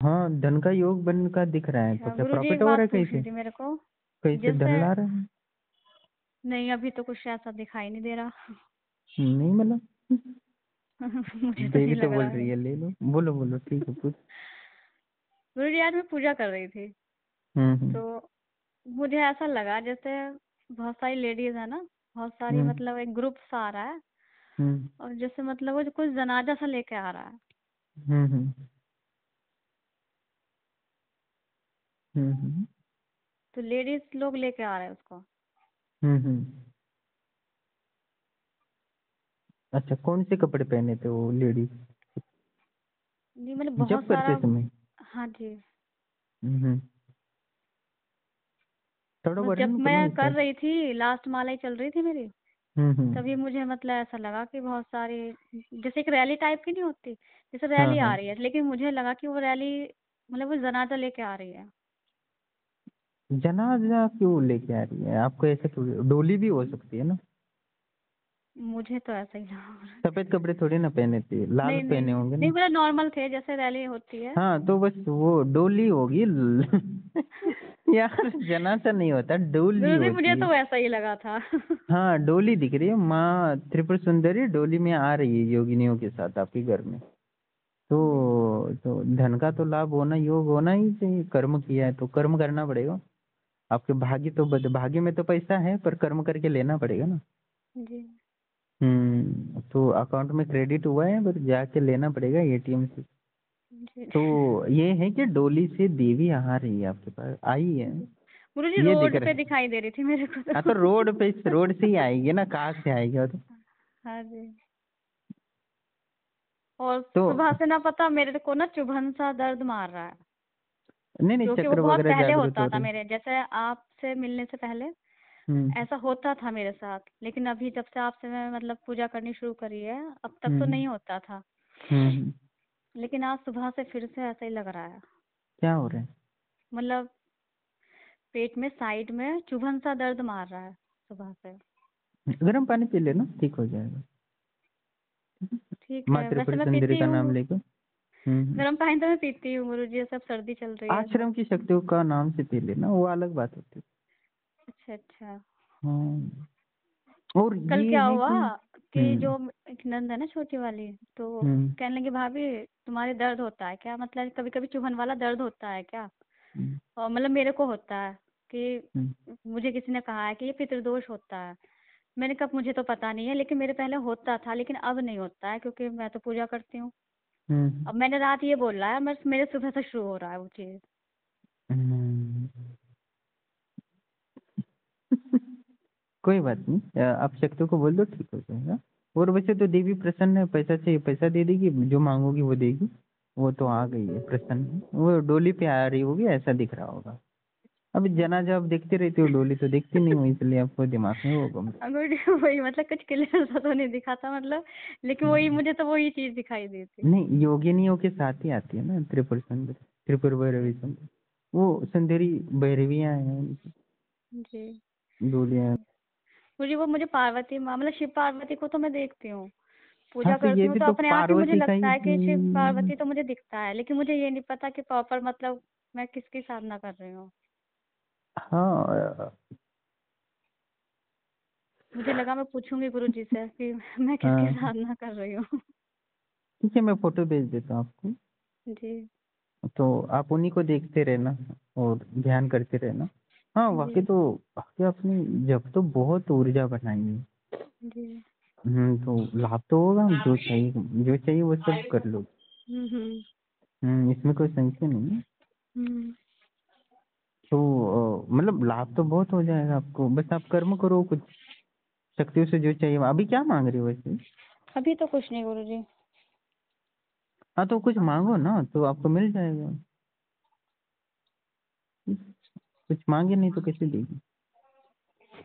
हाँ, धन का योग बन का दिख रहा है, तो अच्छा क्या गुरुजी, एक प्रॉफिट हो रहा बात है कहीं पूछनी से? थी मेरे को। कहीं से जैसे धन ला रहे हैं? नहीं, अभी तो कुछ ऐसा दिखाई नहीं दे रहा। नहीं मतलब मुझे तो नहीं देवी तो लग बोल रहा रही है। है, ले लो, बोलो बोलो, ठीक है, पूछ। गुरुजी, आज मैं पूजा कर रही थी, हम्म। तो मुझे ऐसा लगा जैसे बहुत सारी लेडीज है ना, बहुत सारी, हम्म। मतलब एक ग्रुप सा आ रहा है, हम्म। और जैसे मतलब वो जो कुछ जनाजा सा लेके आ रहा है। हम्म। हम्म। तो लेडीज लोग लेके आ रहे हैं उसको। हम्म। अच्छा, कौन से कपड़े पहने थे वो लेडीज नहीं मतलब बहुत जब सारा। करते समय? हाँ जी। हम्म। थोड़ा बस जब वर्णन करो मैं कर इसका। रही थी, लास्ट माला ही चल रही थी मेरी, हम्म। तभी मुझे मतलब ऐसा लगा कि बहुत सारी, जैसे एक रैली टाइप की नहीं होती, जैसे हाँ रैली हाँ। आ रही है, लेकिन मुझे लगा कि वो रैली मतलब वो जनाजा लेके आ रही है। जनाजा क्यों लेके आ रही है? आपको ऐसे क्यों? डोली भी हो सकती है ना। मुझे तो ऐसा ही लगा। सफेद कपड़े थोड़ी ना पहने थे, लाल नहीं नहीं पहने होंगे नहीं, ना। पूरा नॉर्मल थे जैसे रैली होती है। हाँ, तो बस वो डोली होगी यार, जनाजा नहीं होता, डोली गुरुजी, मुझे होती है। तो वैसा ही लगा था। हाँ, डोली दिख रही है, माँ त्रिपुर सुंदरी डोली में आ रही है योगिनियों के साथ आपके घर में। जी। तो धन का तो लाभ होना, योग होना ही चाहिए, कर्म किया है तो कर्म करना पड़ेगा। आपके भाग्य तो भाग्य में तो पैसा है, पर कर्म करके लेना पड़ेगा ना। जी। तो अकाउंट में क्रेडिट हुआ है, बस जाके लेना पड़ेगा एटीएम से। जी। तो ये है कि डोली से देवी आ रही है आपके पास, आई है, जी। गुरुजी, ये दिख रोड रहा पे है। दिखाई दे रही थी मेरे को हाँ, तो तो। रोड पे, रोड से ही आएगी ना, कहाँ से आएगी वो तो। हाँ जी। और तो सुबह से ना पता मेरे को ना चुभन सा दर्द मार रहा है, नहीं नहीं, क्योंकि वो चक्र बहुत वगैरह पहले जागृत हो होता था रहे। मेरे, जैसे आपसे मिलने से पहले हम्म। ऐसा होता था मेरे साथ, लेकिन अभी जब से आपसे मैं मतलब पूजा करनी शुरू करी है, अब तक तो हम्म। नहीं होता था। हम्म। लेकिन आज सुबह से फिर से ऐसा ही लग रहा है। क्या हो रहा है? मतलब पेट में साइड में चुभन सा दर्द मार रहा है सुबह से। गर्म पानी पी लेना, ठीक हो जाएगा। ठीक माँ है, वैसे त्रिपुर मैं सुंदरी पीती का नाम हूँ। लेकर। गर्म पानी तो मैं पीती हूँ गुरुजी, ये सब सर्दी चल रही है तो। आश्रम की शक्तियों का नाम से पी लेना, वो अलग बात होती अच्छा अच्छा। है। हाँ, और कल ये क्या है हुआ कि कि जो एक नंद है ना छोटी वाली, तो हम्म। कहने लगी भाभी तुम्हारे दर्द होता है क्या, मतलब कभी कभी चुभन वाला दर्द होता है क्या। हम्म। और मतलब मेरे को होता है कि हम्म। मुझे किसी ने कहा है कि ये पितृदोष होता है। मैंने कहा मुझे तो पता नहीं है, लेकिन मेरे पहले होता था, लेकिन अब नहीं होता है क्योंकि मैं तो पूजा करती हूँ। हम्म। अब मैंने रात ये बोला है, बस मेरे सुबह से शुरू हो रहा है वो चीज। हम्म। कोई बात नहीं, आप शक्तियों को बोल दो, ठीक हो जाएगा। और वैसे तो देवी प्रसन्न है, पैसा चाहिए पैसा दे देगी, जो मांगोगी वो देगी। वो तो आ जी। गई है, प्रसन्न है, वो डोली पे आ रही होगी, ऐसा दिख रहा होगा। अभी जनाजा आप देखते रहती हो, डोली तो देखती नहीं हो, इसलिए आपको दिमाग में वो घूम गुड। वही मतलब कुछ क्लियर सा तो नहीं दिखा था मतलब, लेकिन वही रहा। मुझे तो वही चीज दिखाई दी थी। नहीं, योगिनियों के साथ ही आती है ना त्रिपुर सुंदरी, त्रिपुर भैरवी सुंदरी, वो सुंदरी भैरवियां हैं उनकी, जी। डोलियां। मुझे वो मुझे पार्वती माँ मतलब शिव पार्वती को तो मैं देखती हूँ, हाँ, पूजा तो करती ये हूँ भी तो तो अपने आप ही मुझे पार्वती का ही। लगता है कि शिव पार्वती तो मुझे दिखता है, लेकिन मुझे ये नहीं पता कि प्रॉपर मतलब मैं किसकी साधना कर रही हूँ। हाँ। मुझे लगा मैं पूछूंगी गुरु जी से कि मैं किसकी हाँ, साधना कर रही हूँ। ठीक है, मैं फोटो भेज देता हूँ आपको। जी। तो आप उन्हीं को देखते रहना और ध्यान करते रहना। हाँ, जी। वाकई अपनी जब तो बहुत ऊर्जा बनाई है। जी। तो लाभ तो होगा, जो चाहिए वो सब कर लो। हम्म। इसमें कोई संशय नहीं है। हम्म। तो मतलब लाभ तो बहुत हो जाएगा आपको, बस आप कर्म करो कुछ, शक्तियों से जो चाहिए। अभी क्या मांग रही हो वैसे? अभी तो कुछ नहीं गुरु जी। हाँ, तो कुछ मांगो ना, तो आपको मिल जाएगा। कुछ मांगे नहीं तो कैसे देगी?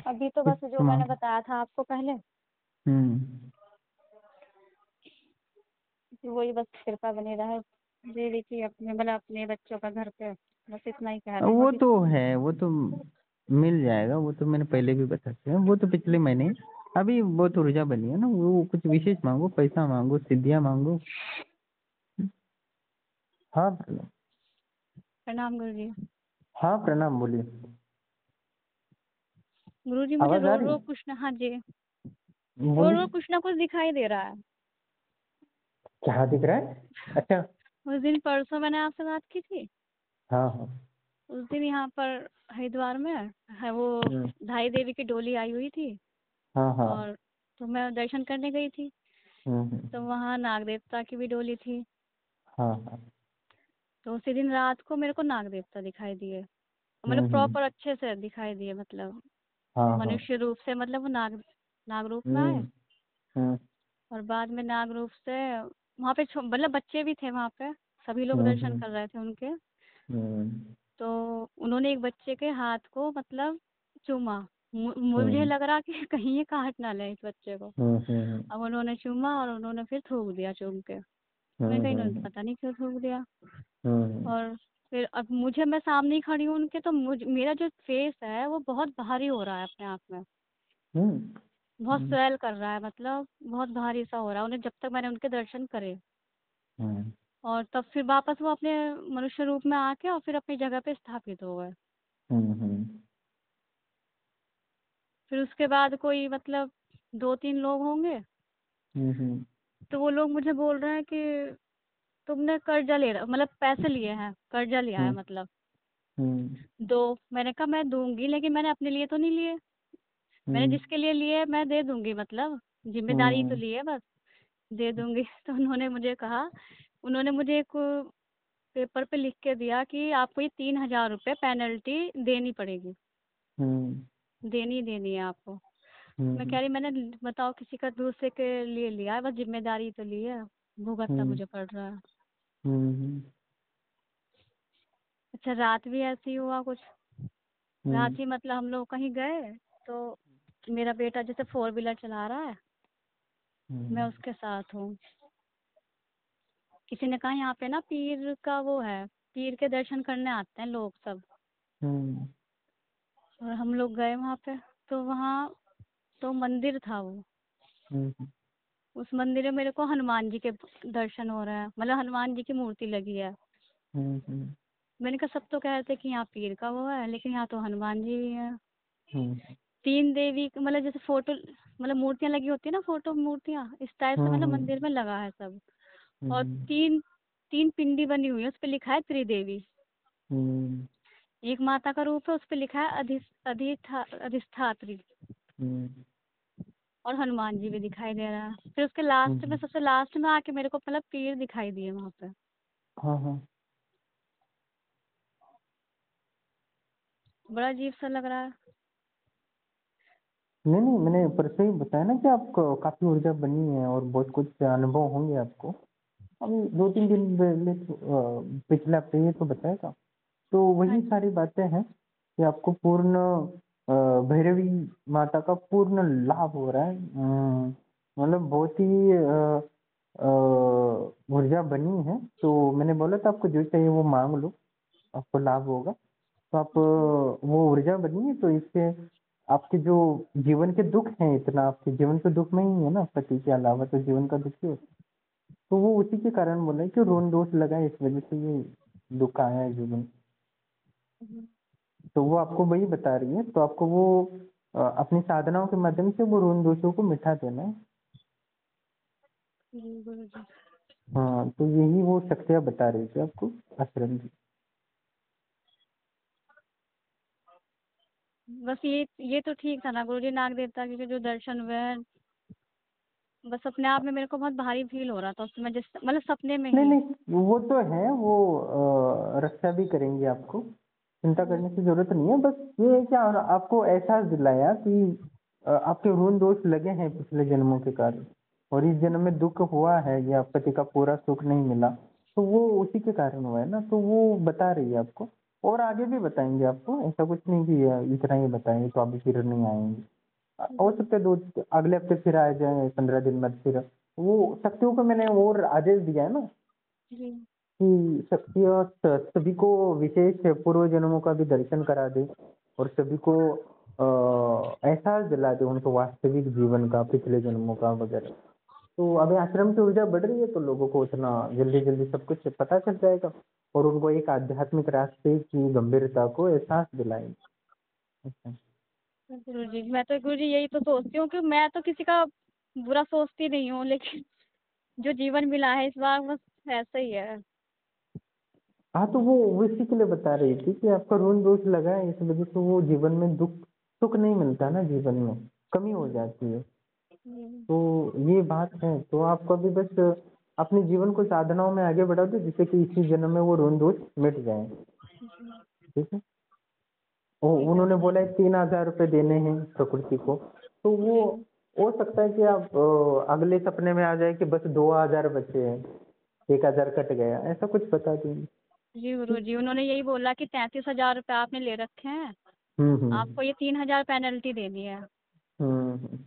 अभी तो कुछ बस जो मैंने मांग। बताया था आपको पहले, हम्म। कि वही बस कृपा बनी रहे देवी की अपने मतलब अपने बच्चों का घर पे, बस इतना ही कह रहे हैं वो अभी तो तो। है, वो तो मिल जाएगा, वो तो मैंने पहले भी बता दिया, वो तो पिछले महीने। अभी बहुत ऊर्जा बनी है ना, वो कुछ विशेष मांगो, पैसा मांगो, सिद्धियां मांगो। हाँ, प्रणाम गुरुजी। हाँ, प्रणाम, बोलिए। गुरुजी मुझे आवाज़ रो आ रही रो है? कुछ ना, हाँ जी, रो रो बोलिए। कुछ ना कुछ दिखाई दे रहा है। क्या दिख रहा है? अच्छा। उस दिन परसों मैंने आपसे बात की थी। हाँ, हाँ। उस दिन यहाँ पर हरिद्वार में है वो हुँ। धाई देवी की डोली आई हुई थी, हाँ, हाँ। और तो मैं दर्शन करने गई थी। हुँ, हुँ। तो वहाँ नाग देवता की भी डोली थी। हाँ, हाँ। तो उसी दिन रात को मेरे को नाग देवता दिखाई दिए, मतलब हुँ, हुँ। प्रॉपर अच्छे से दिखाई दिए, मतलब हाँ, हाँ। मनुष्य रूप से, मतलब वो नाग नाग रूप में हुँ, आए। हुँ, और बाद में नाग रूप से वहाँ पे मतलब बच्चे भी थे वहाँ पे, सभी लोग हुँ, दर्शन हुँ, कर रहे थे उनके। हुँ, तो उन्होंने एक बच्चे के हाथ को मतलब चूमा। मुझे हुँ, लग रहा कि कहीं ये काट ना ले इस बच्चे को। हुँ, हुँ, अब उन्होंने चूमा और उन्होंने फिर थूक दिया चूम के। मैंने हुँ, कहा हुँ, इन्होंने हुँ, पता नहीं क्यों थूक दिया। हुँ, और फिर अब मुझे, मैं सामने ही खड़ी हूँ उनके, तो मेरा जो फेस है वो बहुत भारी हो रहा है अपने आप में, हुँ, बहुत हुँ, स्वेल कर रहा है, मतलब बहुत भारी सा हो रहा है उन्हें, जब तक मैंने उनके दर्शन करे। हुँ, और तब फिर वापस वो अपने मनुष्य रूप में आके और फिर अपनी जगह पे स्थापित हो गए। हुँ, हुँ, फिर उसके बाद कोई मतलब 2-3 लोग होंगे, हुँ, हुँ, तो वो लोग मुझे बोल रहे हैं कि तुमने कर्जा ले रहा, मतलब पैसे लिए हैं, कर्जा लिया है हुँ, मतलब, हुँ, दो। मैंने कहा मैं दूंगी, लेकिन मैंने अपने लिए तो नहीं लिए। मैंने हुँ, जिसके लिए लिए मैं दे दूंगी, मतलब जिम्मेदारी तो हुँ, ली है बस, दे दूंगी। तो उन्होंने मुझे कहा, उन्होंने मुझे एक पेपर पे लिख के दिया कि आपको ये 3,000 रुपये पेनल्टी देनी पड़ेगी, हुँ, देनी ही देनी है आपको। मैं कह रही मैंने बताओ किसी का दूसरे के लिए लिया है, बस जिम्मेदारी तो ली है, भुगतना हुँ, मुझे पड़ रहा है। हुँ, अच्छा, रात भी ऐसे ही हुआ कुछ। हुँ, रात ही मतलब हम लोग कहीं गए, तो मेरा बेटा जैसे 4 व्हीलर चला रहा है, मैं हुँ, उसके साथ हूँ। किसी ने कहा यहाँ पे ना पीर का वो है, पीर के दर्शन करने आते हैं लोग सब। हुँ, और हम लोग गए वहाँ पे, तो वहाँ तो मंदिर था वो। हुँ, उस मंदिर में मेरे को हनुमान जी के दर्शन हो रहे हैं, मतलब हनुमान जी की मूर्ति लगी है। हुँ, हुँ, मैंने कहा सब तो कह रहे थे कि यहाँ पीर का वो है, लेकिन यहाँ तो हनुमान जी भी है। हुँ, 3 देवी मतलब जैसे फोटो, मतलब मूर्तियाँ लगी होती है ना, फोटो मूर्तियाँ इस टाइप से, मतलब हुँ, मंदिर में लगा है सब। और हुँ, तीन तीन पिंडी बनी हुई है, उस पे लिखा है त्रिदेवी। हुँ, एक माता का रूप है, उस पे लिखा है अधिष्ठात्री। हुँ, और हनुमान जी भी दिखाई दे रहा है। फिर उसके हुँ, लास्ट में, सबसे लास्ट में आके मेरे को मतलब पीर दिखाई दिए वहां पे। हाँ, हाँ। बड़ा अजीब सा लग रहा है। नहीं, नहीं, मैंने परसों ही बताया ना कि आपको काफ़ी ऊर्जा बनी है और बहुत कुछ अनुभव होंगे आपको। अभी 2-3 दिन पहले तो पिछले हफ्ते ये तो बताया था। तो हाँ वही जी। सारी बातें हैं कि आपको पूर्ण भैरवी माता का पूर्ण लाभ हो रहा है। मतलब बहुत ही ऊर्जा बनी है, तो मैंने बोला था आपको जो चाहिए वो माँग लो, आपको लाभ होगा। तो आप जी। वो ऊर्जा बनी है, तो इससे आपके जो जीवन के दुःख हैं, इतना आपके जीवन के दुःख में ही है ना, पति के अलावा तो जीवन का दुःख ही होता है। तो वो उसी के कारण बोला है कि ऋण दोष लगा है, इस वजह से ये दुःख आया है जीवन में। हम्म, तो वो आपको वही बता रही है, तो आपको वो अपनी साधनाओं के माध्यम से वो ऋण दोषों को मिटा देना है। जी गुरु जी। हाँ, तो यही वो शक्तियाँ बता रही थी आपको आश्रम की। बस ये तो ठीक था ना गुरु जी, नाग देवता के जो दर्शन हुए हैं। बस अपने आप में मेरे को बहुत भारी फील हो रहा था उस समय, जिस मतलब सपने में नहीं, ही। नहीं, वो तो है, वो रक्षा भी करेंगे आपको, चिंता जी। करने की ज़रूरत नहीं है। बस ये है कि आपको एहसास दिलाया कि आपके ऋण दोष लगे हैं पिछले जन्मों के कारण और इस जन्म में दुःख हुआ है या पति का पूरा सुख नहीं मिला, तो वो उसी के कारण हुआ है ना, तो वो बता रही है आपको और आगे भी बताएँगे आपको, ऐसा कुछ नहीं कि इतना ही बताएँगे तो अभी फिर नहीं आएँगे। हो जी। सकता है 2 अगले हफ्ते फिर आ जाएँ, 15 दिन बाद फिर। वो शक्तियों को मैंने और आदेश दिया है ना जी। कि शक्तियाँ सभी को विशेष पूर्व जन्मों का भी दर्शन करा दे और सभी को एहसास दिला दे उनको वास्तविक जीवन का, पिछले जन्मों का वगैरह। तो अभी आश्रम की ऊर्जा बढ़ रही है तो लोगों को उतना जल्दी जल्दी सब कुछ पता चल जाएगा और उनको एक आध्यात्मिक रास्ते की गंभीरता को एहसास दिलाएंगे। अच्छा। गुरु जी, मैं तो गुरु जी यही तो सोचती हूँ कि मैं तो किसी का बुरा सोचती नहीं हूँ, लेकिन जो जीवन मिला है इस बार बस ऐसा ही है। हाँ तो वो इसी के लिए बता रही थी कि आपका ऋण दोष लगा है, इस वजह से वो जीवन में सुख नहीं मिलता ना, जीवन में कमी हो जाती है। हम्म, तो ये बात है, तो आपको अभी बस अपने जीवन को साधनाओं में आगे बढ़ा दो जिससे कि इसी जन्म में वो ऋण दोष मिट जाए। ठीक है। ठीक है उन्होंने गुरु बोला है 3,000 रुपये देने हैं प्रकृति को, तो वो जी। हो सकता है कि आप अगले सपने में आ जाए कि बस 2,000 बचे हैं, 1,000 कट गया, ऐसा कुछ बता देंगे। जी गुरु जी, उन्होंने यही बोला कि 33,000 रुपये आपने ले रखे हैं, हम्म। आपको ये 3,000 पेनल्टी देनी है। हम्म।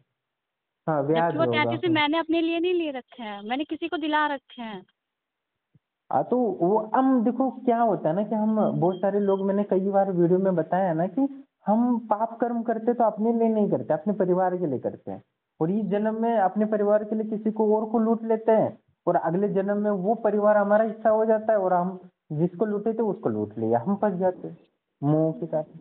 हाँ जबकि ब्याज वो होगा। 33 मैंने अपने लिए नहीं ले रखे हैं, मैंने किसी को दिला रखे हैं। हाँ तो वो हम देखो क्या होता है ना कि हम बहुत सारे लोग, मैंने कई बार वीडियो में बताया ना कि हम पाप कर्म करते तो अपने लिए नहीं करते, अपने परिवार के लिए करते हैं, और इस जी जन्म में अपने परिवार के लिए किसी को और को लूट लेते हैं, और अगले जन्म में वो परिवार हमारा हिस्सा हो जाता है और हम जिसको लूटे थे उसको लूट लिया, हम फंस जाते हैं मोह के कारण।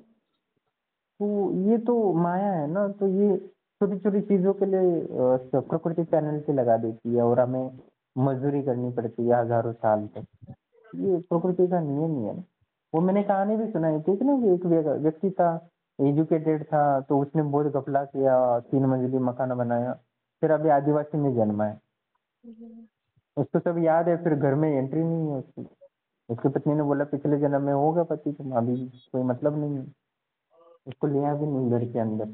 तो ये तो माया है ना, तो ये छोटी छोटी चीजों के लिए प्रकृति पेनल्टी लगा देती है और हमें मजदूरी करनी पड़ती है हजारों साल तक। ये प्रकृति का नियम ही है ना। वो मैंने कहानी भी सुनाई थी कि ना कि एक व्यक्ति था, एजुकेटेड था, तो उसने बहुत घपला किया, 3 मंजिली मकान बनाया, फिर अभी आदिवासी में जन्मा है, जी उसको सब याद है, फिर घर में एंट्री नहीं है उसकी। उसकी पत्नी ने बोला पिछले जन्म में होगा पति, तुम अभी कोई मतलब नहीं है, उसको लिया भी नहीं घर के अंदर,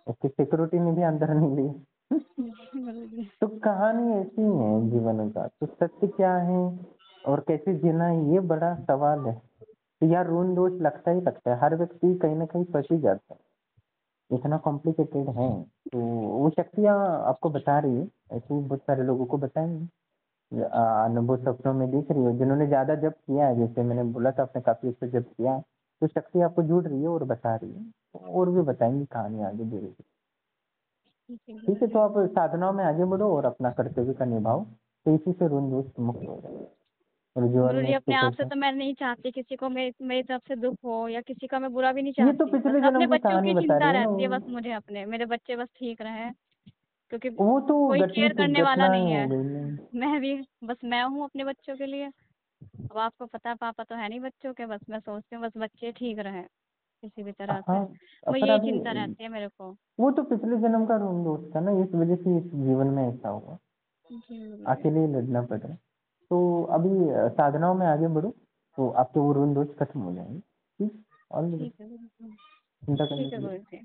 उसकी सिक्योरिटी ने भी अंदर नहीं ली। गुरु जी। तो कहानी ऐसी ही है जीवन का, तो सत्य क्या है और कैसे जीना है ये बड़ा सवाल है। तो यार ऋण दोष लगता ही लगता है, हर व्यक्ति कहीं ना कहीं फंस ही जाता है, इतना कॉम्प्लिकेटेड है। तो वो शक्तियाँ आपको बता रही है, ऐसे ही बहुत सारे लोगों को बताएंगे, अनुभव सपनों में दिख रही है, जिन्होंने ज्यादा जप किया है, जैसे मैंने बोला था आपने काफी अच्छा जप किया है, तो शक्ति आपको जुड़ रही है और बता रही है, तो और भी बताएंगी कहानी आगे धीरे धीरे। जी गुरु ठीक है, तो जी। आप साधनाओं में आगे बढ़ो और अपना कर्तव्य का निभाओ, तो इसी से ऋण दोष मुक्त हो जाए और जीवन गुरु में जी, अपने सुख आप से होता है। तो मैं नहीं चाहती किसी को मेरी मेरी तरफ से दुख हो, या किसी का मैं बुरा भी नहीं ये तो चाहती, बस पिछले अपने जन्म की बच्चों कहानी की बता चिंता रही है ना रहती है, बस मुझे अपने मेरे बच्चे बस ठीक रहें, क्योंकि वो तो कोई केयर घटित करने वाला घटनाएं नहीं हो है। गई ना। मैं भी बस मैं हूँ अपने बच्चों के लिए। अब आपको पता है पापा तो है नहीं बच्चों के, बस मैं सोचती हूँ बस बच्चे ठीक रहें किसी भी तरह से। हाँ मैं पर यही अभी चिंता रहती है मेरे को। वो तो पिछले जन्म का ऋण दोष था ना, इस वजह से इस जीवन में ऐसा हुआ, जी गुरु जी। अकेले ही लड़ना पड़ रहा है। तो अभी साधनाओं में आगे बढ़ो तो आपके वो ऋण दोष खत्म हो जाएंगे। ठीक, और ठीक है गुरु जी। चिंता करने ठीक है की गुरु जी।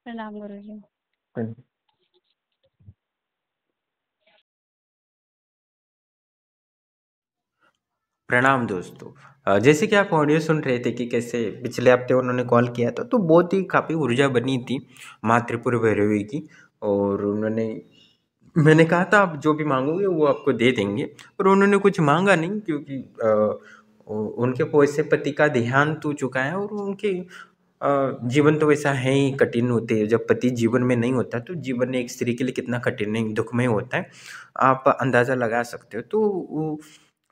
प्रणाम गुरु जी। जरूरत नहीं। प्रणाम दोस्तों। जैसे कि आप ऑडियो सुन रहे थे कि कैसे पिछले हफ्ते उन्होंने कॉल किया था, तो बहुत ही काफ़ी ऊर्जा बनी थी माँ त्रिपुरा भैरवी की। और उन्होंने, मैंने कहा था आप जो भी मांगोगे वो आपको दे देंगे, और उन्होंने कुछ मांगा नहीं, क्योंकि उनके पोसे पति का देहांत हो चुका है, और उनके जीवन तो वैसा है ही, कठिन होते हैं। जब पति जीवन में नहीं होता तो जीवन एक स्त्री के लिए कितना कठिन दुखमय होता है, आप अंदाज़ा लगा सकते हो।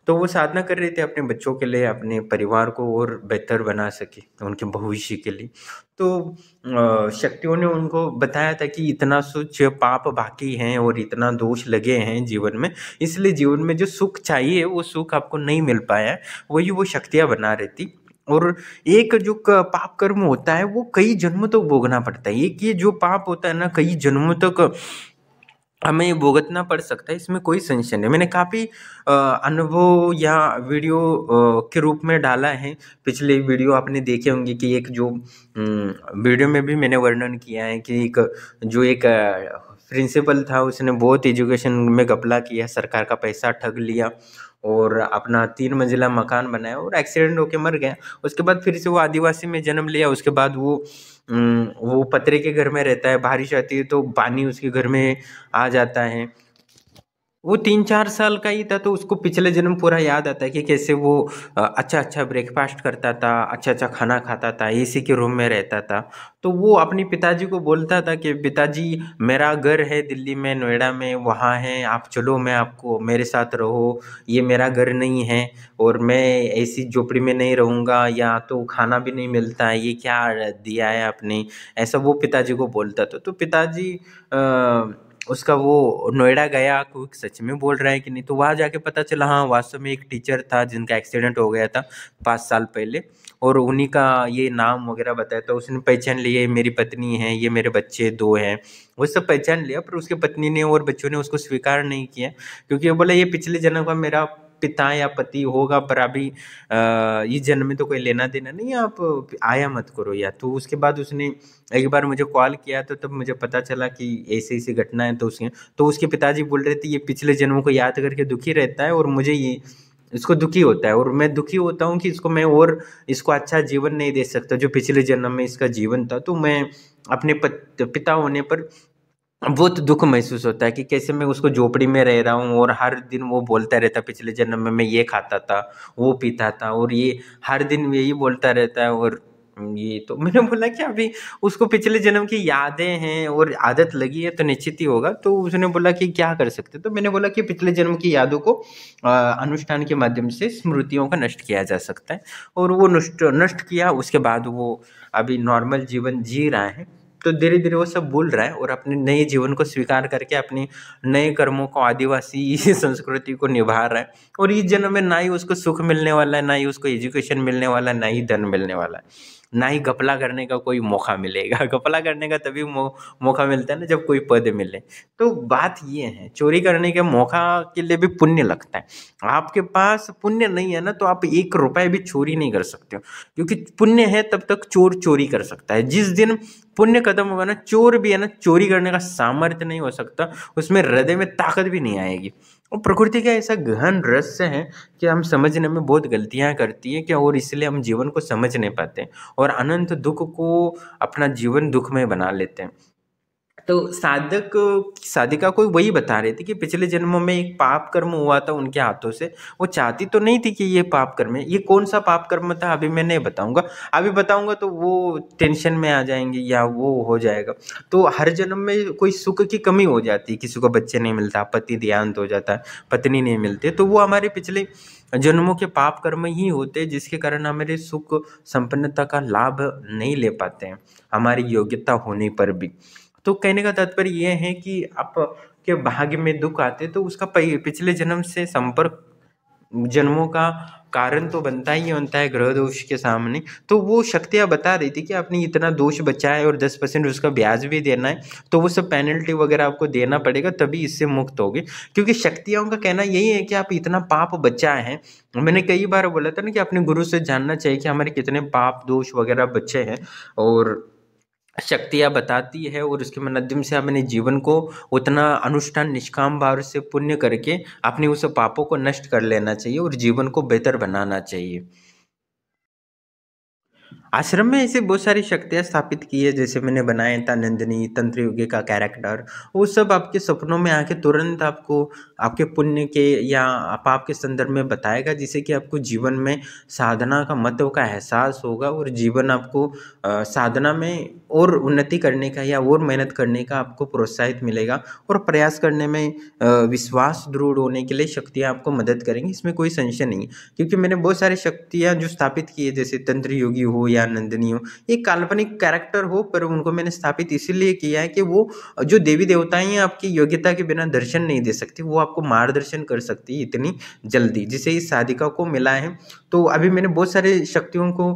तो वो साधना कर रहे थे अपने बच्चों के लिए, अपने परिवार को और बेहतर बना सके उनके भविष्य के लिए। तो शक्तियों ने उनको बताया था कि इतना कुछ पाप बाकी हैं और इतना दोष लगे हैं जीवन में, इसलिए जीवन में जो सुख चाहिए वो सुख आपको नहीं मिल पाया है, वही वो शक्तियाँ बना रही थी। और एक जो पाप कर्म होता है वो कई जन्मों तक भोगना पड़ता है। एक ये जो पाप होता है ना, कई जन्मों तक हमें ये भुगतना पड़ सकता है, इसमें कोई संशय नहीं। मैंने काफ़ी अनुभव या वीडियो के रूप में डाला है। पिछले वीडियो आपने देखे होंगे कि एक जो वीडियो में भी मैंने वर्णन किया है कि एक प्रिंसिपल था, उसने बहुत एजुकेशन में घपला किया, सरकार का पैसा ठग लिया और अपना 3 मंजिला मकान बनाया और एक्सीडेंट होके मर गया। उसके बाद फिर से वो आदिवासी में जन्म लिया। उसके बाद वो पतरे के घर में रहता है, बारिश आती है तो पानी उसके घर में आ जाता है। वो 3-4 साल का ही था, तो उसको पिछले जन्म पूरा याद आता है कि कैसे वो अच्छा अच्छा ब्रेकफास्ट करता था, अच्छा अच्छा खाना खाता था, एसी के रूम में रहता था। तो वो अपने पिताजी को बोलता था कि पिताजी, मेरा घर है दिल्ली में, नोएडा में, वहाँ है, आप चलो, मैं आपको मेरे साथ रहो, ये मेरा घर नहीं है और मैं ऐसी झोपड़ी में नहीं रहूँगा, या तो खाना भी नहीं मिलता है, ये क्या दिया है आपने, ऐसा वो पिताजी को बोलता था। तो पिताजी उसका वो नोएडा गया, कोई सच में बोल रहा है कि नहीं, तो वहाँ जाके पता चला हाँ वास्तव में एक टीचर था जिनका एक्सीडेंट हो गया था 5 साल पहले, और उन्हीं का ये नाम वगैरह बताया। तो उसने पहचान लिया, ये मेरी पत्नी है, ये मेरे बच्चे 2 हैं, वो सब पहचान लिया। पर उसकी पत्नी ने और बच्चों ने उसको स्वीकार नहीं किया, क्योंकि वो बोला ये पिछले जन्म का मेरा पिता या पति होगा, पर अभी इस जन्म में तो कोई लेना देना नहीं है, आप आया मत करो। या तो उसके बाद उसने एक बार मुझे कॉल किया, तो तब मुझे पता चला कि ऐसी ऐसी घटना है। तो उसके पिताजी बोल रहे थे ये पिछले जन्मों को याद करके दुखी रहता है, और मुझे ये इसको दुखी होता है, और मैं दुखी होता हूँ कि इसको अच्छा जीवन नहीं दे सकता जो पिछले जन्म में इसका जीवन था। तो मैं अपने पिता होने पर बहुत दुख महसूस होता है कि कैसे मैं उसको झोपड़ी में रह रहा हूँ, और हर दिन वो बोलता रहता पिछले जन्म में मैं ये खाता था, वो पीता था, और ये हर दिन यही बोलता रहता है। और ये तो मैंने बोला कि अभी उसको पिछले जन्म की यादें हैं और आदत लगी है तो निश्चित ही होगा। तो उसने बोला कि क्या कर सकते, तो मैंने बोला कि पिछले जन्म की यादों को अनुष्ठान के माध्यम से, स्मृतियों का नष्ट किया जा सकता है। और वो नष्ट किया, उसके बाद वो अभी नॉर्मल जीवन जी रहा है। तो धीरे धीरे वो सब भूल रहा है और अपने नए जीवन को स्वीकार करके अपने नए कर्मों को, आदिवासी संस्कृति को निभा रहा है। और इस जन्म में ना ही उसको सुख मिलने वाला है, ना ही उसको एजुकेशन मिलने वाला है, ना ही धन मिलने वाला है, ना ही घपला करने का कोई मौका मिलेगा। घपला करने का तभी मौका मिलता है ना जब कोई पद मिले। तो बात ये है, चोरी करने के मौका के लिए भी पुण्य लगता है। आपके पास पुण्य नहीं है ना, तो आप 1 रुपए भी चोरी नहीं कर सकते हो, क्योंकि पुण्य है तब तक चोर चोरी कर सकता है। जिस दिन पुण्य खत्म होगा ना, चोर भी है ना, चोरी करने का सामर्थ्य नहीं हो सकता, उसमें हृदय में ताकत भी नहीं आएगी। और प्रकृति का ऐसा गहन रहस्य है कि हम समझने में बहुत गलतियां करती है, क्या और इसलिए हम जीवन को समझ नहीं पाते और अनंत दुख को अपना जीवन दुखमय बना लेते हैं। तो साधिका को वही बता रही थी कि पिछले जन्मों में एक पाप कर्म हुआ था उनके हाथों से। वो चाहती तो नहीं थी कि ये पाप कर्म है। ये कौन सा पाप कर्म था अभी मैं नहीं बताऊंगा, अभी बताऊंगा तो वो टेंशन में आ जाएंगे या वो हो जाएगा। तो हर जन्म में कोई सुख की कमी हो जाती है, किसी को बच्चे नहीं मिलता, पति देहांत हो जाता है, पत्नी नहीं मिलती, तो वो हमारे पिछले जन्मों के पाप कर्म ही होते हैं, जिसके कारण हमारे सुख संपन्नता का लाभ नहीं ले पाते हैं हमारी योग्यता होने पर भी। तो कहने का तात्पर्य यह है कि आप के भाग्य में दुख आते तो उसका पिछले जन्म से संपर्क जन्मों का कारण तो बनता ही बनता है ग्रह दोष के सामने। तो वो शक्तियाँ बता रही थी कि आपने इतना दोष बचा है और 10% उसका ब्याज भी देना है, तो वो सब पेनल्टी वगैरह आपको देना पड़ेगा, तभी इससे मुक्त होगे। क्योंकि शक्तियों का कहना यही है कि आप इतना पाप बचा है। मैंने कई बार बोला था ना कि अपने गुरु से जानना चाहिए कि हमारे कितने पाप दोष वगैरह बचे हैं, और शक्तियाँ बताती है, और उसके माध्यम से अपने जीवन को उतना अनुष्ठान निष्काम भाव से पुण्य करके अपने उस पापों को नष्ट कर लेना चाहिए और जीवन को बेहतर बनाना चाहिए। आश्रम में ऐसे बहुत सारी शक्तियाँ स्थापित की है, जैसे मैंने बनाया था नंदिनी, तंत्र योगी का कैरेक्टर। वो सब आपके सपनों में आके तुरंत आपको आपके पुण्य के या पाप के संदर्भ में बताएगा, जिससे कि आपको जीवन में साधना का महत्व का एहसास होगा, और जीवन आपको साधना में और उन्नति करने का या और मेहनत करने का आपको प्रोत्साहित मिलेगा, और प्रयास करने में विश्वास दृढ़ होने के लिए शक्तियाँ आपको मदद करेंगी, इसमें कोई संशय नहीं है। क्योंकि मैंने बहुत सारी शक्तियाँ जो स्थापित की है, जैसे तंत्र योगी हो या नंदिनी हो, ये काल्पनिक कैरेक्टर हो, पर उनको मैंने स्थापित इसीलिए किया है कि वो जो देवी देवताएं हैं आपकी योग्यता के बिना दर्शन नहीं दे सकती, वो आपको मार्गदर्शन कर सकती है इतनी जल्दी, जिसे इस साधिका को मिला है। तो अभी मैंने बहुत सारे शक्तियों को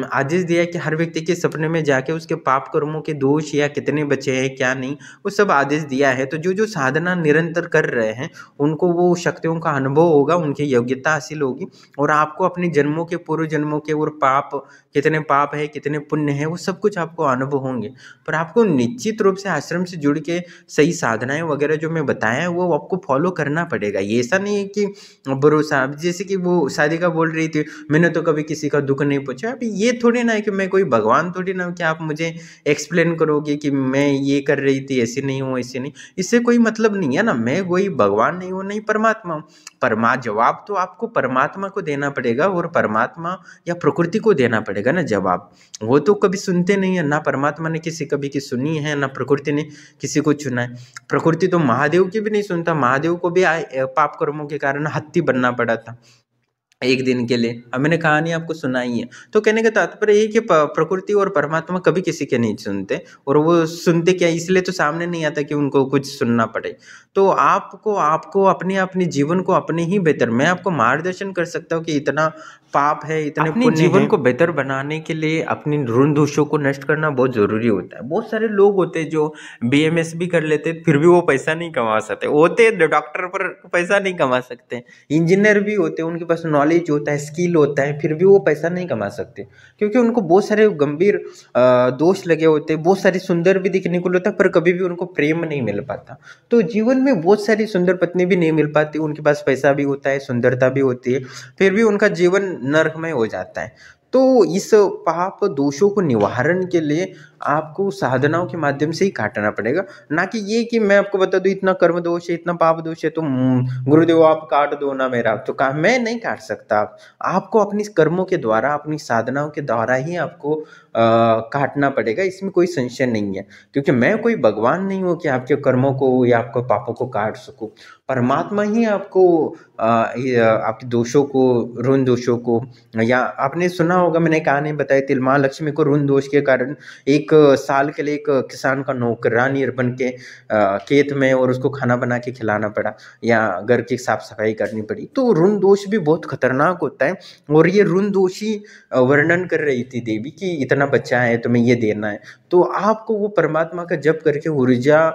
आदेश दिया है कि हर व्यक्ति के सपने में जाके उसके पाप कर्मों के दोष या कितने बचे हैं क्या नहीं, वो सब आदेश दिया है। तो जो जो साधना निरंतर कर रहे हैं उनको वो शक्तियों का अनुभव होगा, उनकी योग्यता हासिल होगी, और आपको अपने जन्मों के, पूर्व जन्मों के और पाप कितने पाप है, कितने पुण्य है, वो सब कुछ आपको अनुभव होंगे। पर आपको निश्चित रूप से आश्रम से जुड़ के सही साधनाएं वगैरह जो मैं बताया है वो आपको फॉलो करना पड़ेगा। ये ऐसा नहीं है कि भरोसा, अब जैसे कि वो साधिका बोल रही थी मैंने तो कभी किसी का दुख नहीं पूछा। अभी ये थोड़ी ना है कि मैं कोई भगवान थोड़ी ना हूँ कि आप मुझे एक्सप्लेन करोगे कि मैं ये कर रही थी ऐसे नहीं हूँ ऐसे नहीं। इससे कोई मतलब नहीं है ना, मैं कोई भगवान नहीं हूँ नहीं परमात्मा हूँ। जवाब तो आपको परमात्मा को देना पड़ेगा और परमात्मा या प्रकृति को देना पड़ेगा ना जवाब। वो तो कभी सुनते नहीं है ना, परमात्मा ने किसी कभी की सुनी है ना प्रकृति ने किसी को चुना है। प्रकृति तो महादेव की भी नहीं सुनता, महादेव को भी पाप कर्मों के कारण हत्ती बनना पड़ा था एक दिन के लिए। अब मैंने कहानी आपको सुनाई है। तो कहने का तात्पर्य ये कि प्रकृति और परमात्मा कभी किसी के नहीं सुनते, और वो सुनते क्या इसलिए तो सामने नहीं आता कि उनको कुछ सुनना पड़े। तो आपको आपको अपने अपने जीवन को अपने ही बेहतर, मैं आपको मार्गदर्शन कर सकता हूँ कि इतना पाप है, इतने अपने जीवन को बेहतर बनाने के लिए अपनी ऋण दोषों को नष्ट करना बहुत जरूरी होता है। बहुत सारे लोग होते हैं जो BMS भी कर लेते फिर भी वो पैसा नहीं कमा सकते, होते डॉक्टर पर पैसा नहीं कमा सकते, इंजीनियर भी होते हैं उनके पास नॉलेज होता है स्किल होता है फिर भी वो पैसा नहीं कमा सकते, क्योंकि उनको बहुत सारे गंभीर दोष लगे होते हैं। बहुत सारी सुंदर भी दिखने को होता है पर कभी भी उनको प्रेम नहीं मिल पाता। तो जीवन में बहुत सारी सुंदर पत्नी भी नहीं मिल पाती, उनके पास पैसा भी होता है सुंदरता भी होती है फिर भी उनका जीवन नरकमय हो जाता है। तो इस पाप दोषों को निवारण के लिए आपको साधनाओं के माध्यम से ही काटना पड़ेगा, ना कि ये कि मैं आपको बता दूं इतना कर्म दोष है इतना पाप दोष है तो गुरुदेव आप काट दो ना मेरा। तो कहा मैं नहीं काट सकता, आपको अपनी कर्मों के द्वारा अपनी साधनाओं के द्वारा ही आपको काटना पड़ेगा, इसमें कोई संशय नहीं है। क्योंकि मैं कोई भगवान नहीं हूँ कि आपके कर्मों को या आपके पापों को काट सकूं। परमात्मा ही आपको आपके दोषों को ऋण दोषों को, या आपने सुना होगा मैंने कहानी बताई थी माँ लक्ष्मी को ऋण दोष के कारण एक साल के लिए एक किसान का नौकरानी बन के खेत में और उसको खाना बना के खिलाना पड़ा या घर की साफ सफाई करनी पड़ी। तो ऋण दोष भी बहुत खतरनाक होता है, और ये ऋण दोष ही वर्णन कर रही थी देवी कि इतना बच्चा है तुम्हें ये देना है। तो आपको वो परमात्मा का जप करके ऊर्जा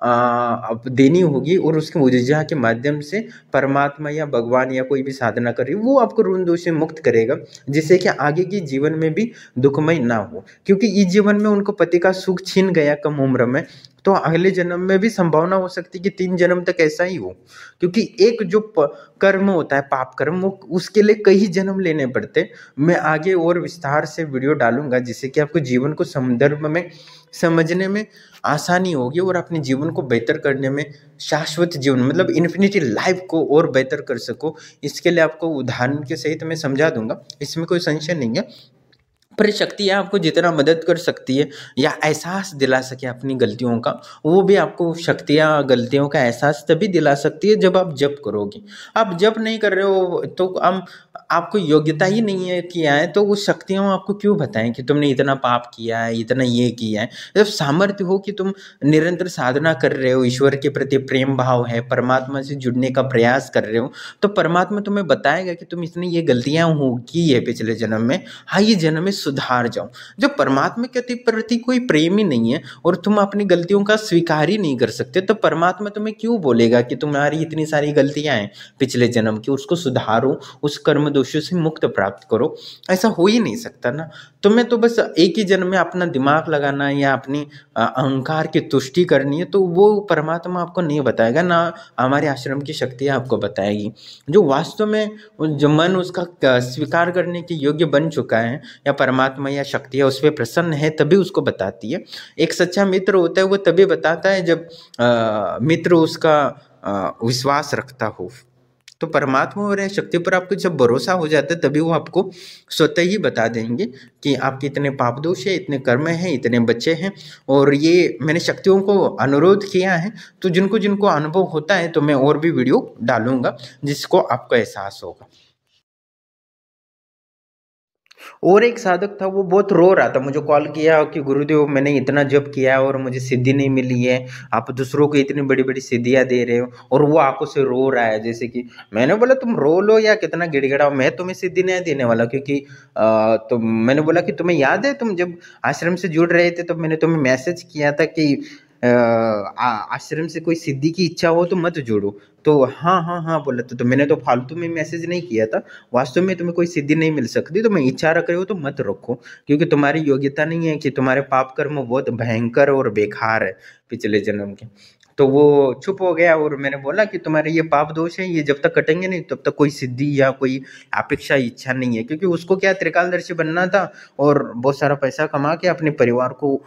अब देनी होगी, और उसकी ऊर्जा के माध्यम से परमात्मा या भगवान या कोई भी साधना कर रही है वो आपको ऋण दोष से मुक्त करेगा, जिससे कि आगे के जीवन में भी दुखमय ना हो। क्योंकि इस जीवन में उनको पति का सुख छीन गया कम उम्र में, तो अगले जन्म में भी संभावना हो सकती है कि 3 जन्म तक ऐसा ही हो। क्योंकि एक जो कर्म होता है पाप कर्म वो उसके लिए कई जन्म लेने पड़ते। मैं आगे और विस्तार से वीडियो डालूंगा जिससे कि आपको जीवन को संदर्भ में समझने में आसानी होगी और अपने जीवन को बेहतर करने में, शाश्वत जीवन मतलब इन्फिनिटी लाइफ को और बेहतर कर सको। इसके लिए आपको उदाहरण के सहित मैं समझा दूंगा, इसमें कोई संशय नहीं है। पर शक्तियाँ आपको जितना मदद कर सकती है या एहसास दिला सके अपनी गलतियों का, वो भी आपको शक्तियाँ गलतियों का एहसास तभी दिला सकती है जब आप जप करोगे। आप जप नहीं कर रहे हो तो आपको योग्यता ही नहीं है किया है, तो वो शक्तियाँ आपको क्यों बताएं कि तुमने इतना पाप किया है इतना ये किया है। जब सामर्थ्य हो कि तुम निरंतर साधना कर रहे हो, ईश्वर के प्रति प्रेम भाव है, परमात्मा से जुड़ने का प्रयास कर रहे हो, तो परमात्मा तुम्हें बताएगा कि तुम इतनी ये गलतियाँ हो की है पिछले जन्म में, हाँ ये जन्म में सुधार जाओ। जब परमात्मा के प्रति कोई प्रेम ही नहीं है और तुम अपनी गलतियों का स्वीकार ही नहीं कर सकते, तो परमात्मा तुम्हें क्यों बोलेगा कि तुम्हारी इतनी सारी गलतियां हैं पिछले जन्म की, उसको सुधारो, उस कर्म दोषों से मुक्त प्राप्त करो। ऐसा हो ही नहीं सकता ना। तुम्हें तो बस एक ही जन्म में अपना दिमाग लगाना है या अपनी अहंकार की तुष्टि करनी है, तो वो परमात्मा आपको नहीं बताएगा, ना हमारे आश्रम की शक्तियाँ आपको बताएगी। जो वास्तव में जो मन उसका स्वीकार करने के योग्य बन चुका है या परमात्मा या शक्तियाँ उस पर प्रसन्न है तभी उसको बताती है। एक सच्चा मित्र होता है वो तभी बताता है जब मित्र उसका विश्वास रखता हो। तो परमात्मा और शक्ति पर आपको जब भरोसा हो जाता है तभी वो आपको स्वतः ही बता देंगे कि आपके इतने पाप दोष है, इतने कर्म हैं, इतने बच्चे हैं। और ये मैंने शक्तियों को अनुरोध किया है, तो जिनको जिनको अनुभव होता है तो मैं और भी वीडियो डालूंगा जिसको आपको एहसास होगा। और एक साधक था वो बहुत रो रहा था, मुझे कॉल किया कि गुरुदेव मैंने इतना जप किया और मुझे सिद्धि नहीं मिली है, आप दूसरों को इतनी बड़ी बड़ी सिद्धियां दे रहे हो, और वो आंखों से रो रहा है। जैसे कि मैंने बोला तुम रो लो या कितना गिड़गिड़ाओ, मैं तुम्हें सिद्धि नहीं देने वाला। क्योंकि तो मैंने बोला कि तुम्हें याद है तुम जब आश्रम से जुड़ रहे थे तो मैंने तुम्हें मैसेज किया था कि आश्रम से कोई सिद्धि की इच्छा हो तो मत जोड़ो। तो हाँ हाँ हाँ बोला तो मैंने तो फालतू में मैसेज नहीं किया था, वास्तव में तुम्हें कोई सिद्धि नहीं मिल सकती, तो मैं इच्छा रख रहे हो तो मत रखो, क्योंकि तुम्हारी योग्यता नहीं है, कि तुम्हारे पाप कर्म बहुत भयंकर और बेकार है पिछले जन्म के। तो वो चुप हो गया और मैंने बोला कि तुम्हारे ये पाप दोष है, ये जब तक कटेंगे नहीं तब तक कोई सिद्धि या कोई अपेक्षा इच्छा नहीं है, क्योंकि उसको क्या त्रिकालदर्शी बनना था और बहुत सारा पैसा कमा के अपने परिवार को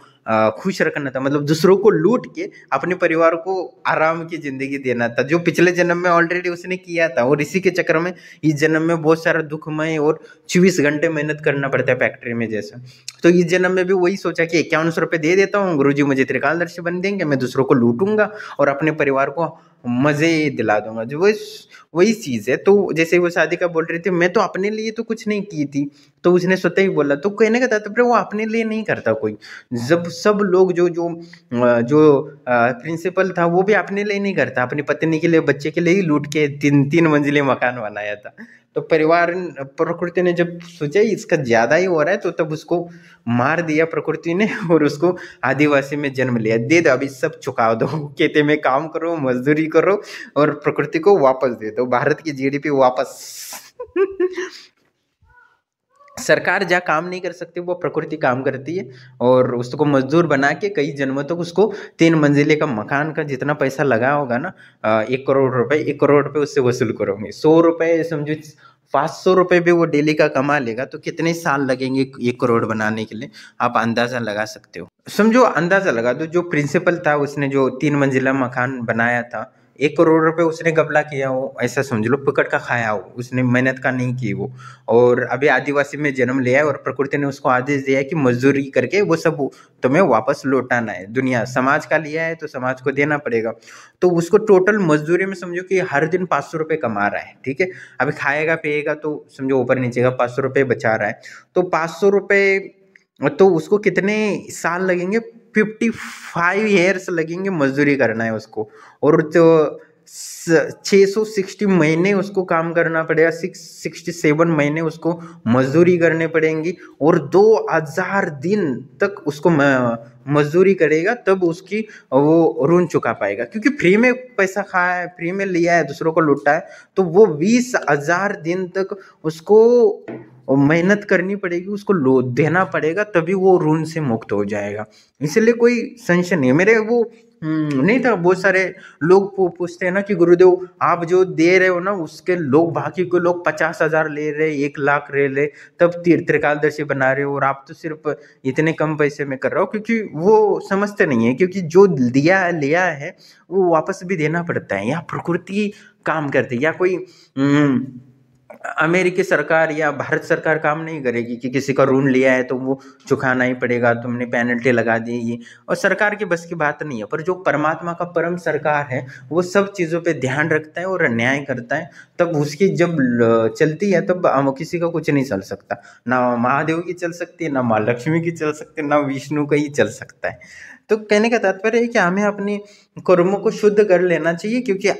खुश रखना था, मतलब दूसरों को लूट के अपने परिवार को आराम की जिंदगी देना था, जो पिछले जन्म में ऑलरेडी उसने किया था। और इसी के चक्कर में इस जन्म में बहुत सारा दुखमय और 24 घंटे मेहनत करना पड़ता है फैक्ट्री में जैसा। तो इस जन्म में भी वही सोचा कि 5100 रुपये दे देता हूँ, गुरुजी मुझे त्रिकालदर्शी बन देंगे, मैं दूसरों को लूटूंगा और अपने परिवार को मजे दिला दूंगा। जो वही चीज है। तो जैसे वो शादी का बोल रही थी, मैं तो अपने लिए तो कुछ नहीं की थी, तो उसने स्वतः ही बोला। तो कहने का तात्पर्य वो अपने लिए नहीं करता कोई, जब सब लोग जो जो जो प्रिंसिपल था वो भी अपने लिए नहीं करता, अपनी पत्नी के लिए बच्चे के लिए ही लूट के 3 मंजिले मकान बनाया था। तो परिवार प्रकृति ने जब सोचा इसका ज्यादा ही हो रहा है, तो तब उसको मार दिया प्रकृति ने और उसको आदिवासी में जन्म लिया। दे दो अभी सब चुका दो, खेते में काम करो, मजदूरी करो और प्रकृति को वापस दे दो, भारत की जीडीपी वापस। सरकार जहाँ काम नहीं कर सकती वो प्रकृति काम करती है, और उसको मजदूर बना के कई जन्मों तक उसको 3 मंजिले का मकान का जितना पैसा लगा होगा ना, 1 करोड़ रुपए, 1 करोड़ रुपए उससे वसूल करोगे। 100 रुपए समझो, 500 रुपए भी वो डेली का कमा लेगा, तो कितने साल लगेंगे 1 करोड़ बनाने के लिए, आप अंदाजा लगा सकते हो। समझो, अंदाजा लगा दो, जो प्रिंसिपल था उसने जो 3 मंजिला मकान बनाया था, 1 करोड़ रुपए उसने गबला किया हो, ऐसा समझ लो, पकड़ का खाया हो, उसने मेहनत का नहीं की वो। और अभी आदिवासी में जन्म लिया है और प्रकृति ने उसको आदेश दिया है कि मजदूरी करके वो सब तुम्हें वापस लौटाना है। दुनिया समाज का लिया है तो समाज को देना पड़ेगा। तो उसको टोटल मजदूरी में समझो कि हर दिन 500 रुपये कमा रहा है, ठीक है। अभी खाएगा पिएगा तो समझो ऊपर नीचे का 500 रुपये बचा रहा है, तो 500 रुपये, तो उसको कितने साल लगेंगे, 55 ईयर्स लगेंगे मजदूरी करना है उसको। और तो 660 महीने उसको काम करना पड़ेगा, 667 महीने उसको मजदूरी करने पड़ेंगी, और 2000 दिन तक उसको मजदूरी करेगा, तब उसकी वो ऋण चुका पाएगा। क्योंकि फ्री में पैसा खाया है, फ्री में लिया है, दूसरों को लूटा है, तो वो 20,000 दिन तक उसको मेहनत करनी पड़ेगी, उसको देना पड़ेगा, तभी वो ऋण से मुक्त हो जाएगा। इसलिए कोई संशय नहीं है। मेरे वो नहीं था, बहुत सारे लोग पूछते हैं ना कि गुरुदेव आप जो दे रहे हो ना, उसके लोग, बाकी को लोग 50,000 ले रहे, 1 लाख ले रहे, तब त्रिकालदर्शी बना रहे हो, और आप तो सिर्फ इतने कम पैसे में कर रहे हो। क्योंकि वो समझते नहीं है, क्योंकि जो दिया लिया है वो वापस भी देना पड़ता है। या प्रकृति काम करती है, या कोई अमेरिकी सरकार या भारत सरकार काम नहीं करेगी कि किसी का ऋण लिया है तो वो चुकाना ही पड़ेगा, तुमने पेनल्टी लगा दी ये, और सरकार की बस की बात नहीं है। पर जो परमात्मा का परम सरकार है वो सब चीज़ों पे ध्यान रखता है और न्याय करता है, तब उसकी जब चलती है तब किसी का कुछ नहीं चल सकता, ना महादेव की चल सकती है, ना माँ लक्ष्मी की चल सकती है, ना विष्णु का ही चल सकता है। तो कहने का तात्पर्य है कि हमें अपने कर्मों को शुद्ध कर लेना चाहिए, क्योंकि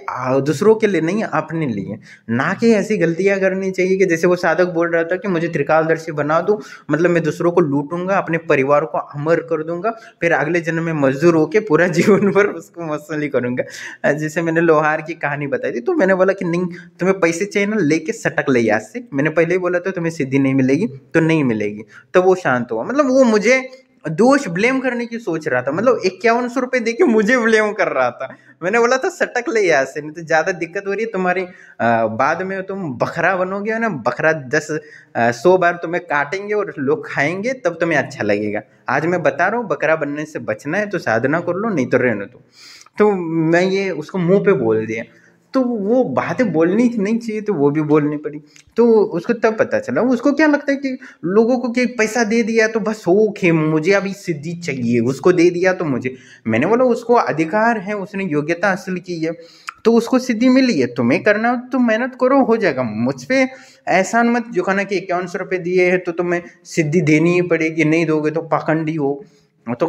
दूसरों के लिए नहीं, अपने लिए। ना कि ऐसी गलतियां करनी चाहिए कि जैसे वो साधक बोल रहा था कि मुझे त्रिकालदर्शी बना दो, मतलब मैं दूसरों को लूटूंगा, अपने परिवार को अमर कर दूंगा, फिर अगले जन्म में मजदूर होके पूरा जीवन भर उसको वसूली करूंगा। जैसे मैंने लोहार की कहानी बताई थी, तो मैंने बोला कि नहीं, तुम्हें पैसे चाहिए ना, लेके सटक ले यहाँ से। मैंने पहले ही बोला था तुम्हें सिद्धि नहीं मिलेगी तो नहीं मिलेगी। तो वो शांत हुआ, मतलब वो मुझे दोष ब्लेम करने की सोच रहा था, मतलब 5100 रुपये देके मुझे ब्लेम कर रहा था। मैंने बोला था सटक ले यहाँ से, नहीं तो ज्यादा दिक्कत हो रही है तुम्हारी, बाद में तुम बकरा बनोगे ना, बकरा 100 बार तुम्हें काटेंगे और लोग खाएंगे, तब तुम्हें अच्छा लगेगा। आज मैं बता रहा हूँ, बकरा बनने से बचना है तो साधना कर लो, नहीं तो रहने दो। तो मैं ये उसको मुंह पे बोल दिया, तो वो बातें बोलनी नहीं चाहिए तो वो भी बोलनी पड़ी। तो उसको तब पता चला, उसको क्या लगता है कि लोगों को कि पैसा दे दिया तो बस हो खे, मुझे अभी सिद्धि चाहिए, उसको दे दिया तो मुझे। मैंने बोला उसको अधिकार है, उसने योग्यता हासिल की है, तो उसको सिद्धि मिली है, तुम्हें करना हो तो मेहनत करो, हो जाएगा। मुझ पे एहसान मत दिखाना कि 5100 रुपये दिए हैं तो तुम्हें सिद्धि देनी ही पड़ेगी, नहीं दोगे तो पाखंडी हो। तो